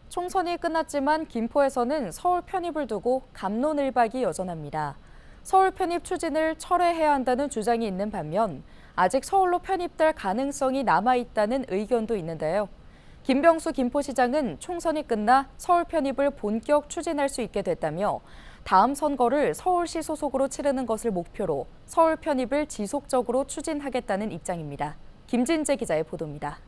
총선이 끝났지만 김포에서는 서울 편입을 두고 갑론을박이 여전합니다. 서울 편입 추진을 철회해야 한다는 주장이 있는 반면 아직 서울로 편입될 가능성이 남아있다는 의견도 있는데요. 김병수 김포시장은 총선이 끝나 서울 편입을 본격 추진할 수 있게 됐다며 다음 선거를 서울시 소속으로 치르는 것을 목표로 서울 편입을 지속적으로 추진하겠다는 입장입니다. 김진재 기자의 보도입니다.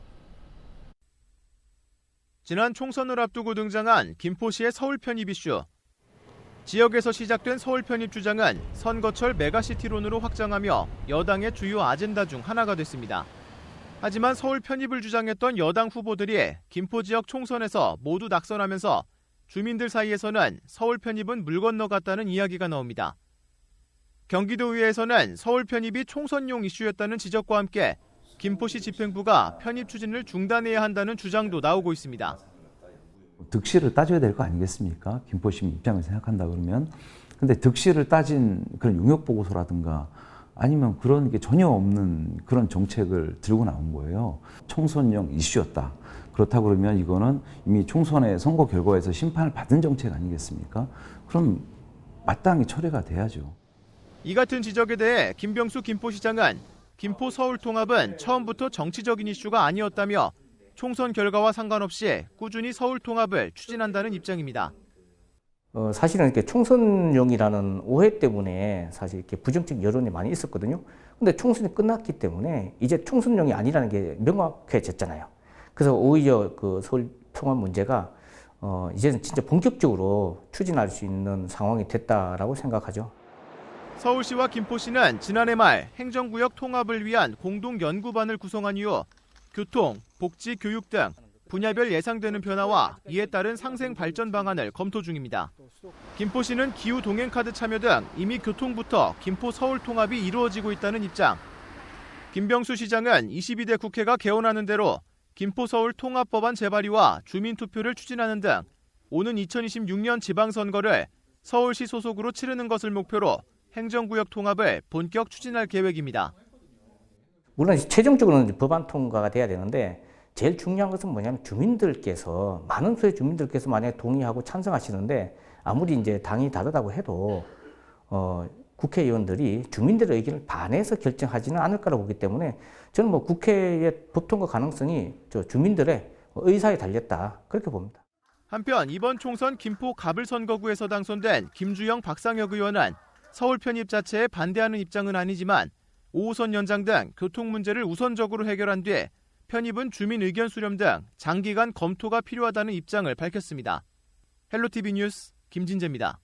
지난 총선을 앞두고 등장한 김포시의 서울 편입 이슈. 지역에서 시작된 서울 편입 주장은 선거철 메가시티론으로 확장하며 여당의 주요 아젠다 중 하나가 됐습니다. 하지만 서울 편입을 주장했던 여당 후보들이 김포 지역 총선에서 모두 낙선하면서 주민들 사이에서는 서울 편입은 물 건너갔다는 이야기가 나옵니다. 경기도의회에서는 서울 편입이 총선용 이슈였다는 지적과 함께 김포시 집행부가 편입 추진을 중단해야 한다는 주장도 나오고 있습니다. 득실을 따져야 될 거 아니겠습니까? 김포시 입장을 생각한다 그러면. 근데 득실을 따진 그런 용역 보고서라든가 아니면 그런 게 전혀 없는 그런 정책을 들고 나온 거예요. 총선용 이슈였다. 그렇다고 그러면 이거는 이미 총선의 선거 결과에서 심판을 받은 정책 아니겠습니까? 그럼 마땅히 철회가 돼야죠. 이 같은 지적에 대해 김병수 김포시장은 김포 서울 통합은 처음부터 정치적인 이슈가 아니었다며 총선 결과와 상관없이 꾸준히 서울 통합을 추진한다는 입장입니다. 사실은 이렇게 총선용이라는 오해 때문에 사실 이렇게 부정적 여론이 많이 있었거든요. 근데 총선이 끝났기 때문에 이제 총선용이 아니라는 게 명확해졌잖아요. 그래서 오히려 그 서울 통합 문제가 이제는 진짜 본격적으로 추진할 수 있는 상황이 됐다라고 생각하죠. 서울시와 김포시는 지난해 말 행정구역 통합을 위한 공동연구반을 구성한 이후 교통, 복지, 교육 등 분야별 예상되는 변화와 이에 따른 상생 발전 방안을 검토 중입니다. 김포시는 기후 동행카드 참여 등 이미 교통부터 김포 서울 통합이 이루어지고 있다는 입장. 김병수 시장은 22대 국회가 개원하는 대로 김포 서울 통합법안 재발의와 주민투표를 추진하는 등 오는 2026년 지방선거를 서울시 소속으로 치르는 것을 목표로 행정구역 통합을 본격 추진할 계획입니다. 물론 최종적으로는 법안 통과가 돼야 되는데 제일 중요한 것은 뭐냐면 주민들께서 많은 수의 주민들께서 만약에 동의하고 찬성하시는데 아무리 이제 당이 다르다고 해도 국회의원들이 주민들의 의견을 반해서 결정하지는 않을 거라고 보기 때문에 저는 뭐 국회의 법 통과 가능성이 주민들의 의사에 달렸다 그렇게 봅니다. 한편 이번 총선 김포 가불선거구에서 당선된 김주영 박상혁 의원은 서울 편입 자체에 반대하는 입장은 아니지만 5호선 연장 등 교통 문제를 우선적으로 해결한 뒤 편입은 주민 의견 수렴 등 장기간 검토가 필요하다는 입장을 밝혔습니다. 헬로티비 뉴스 김진재입니다.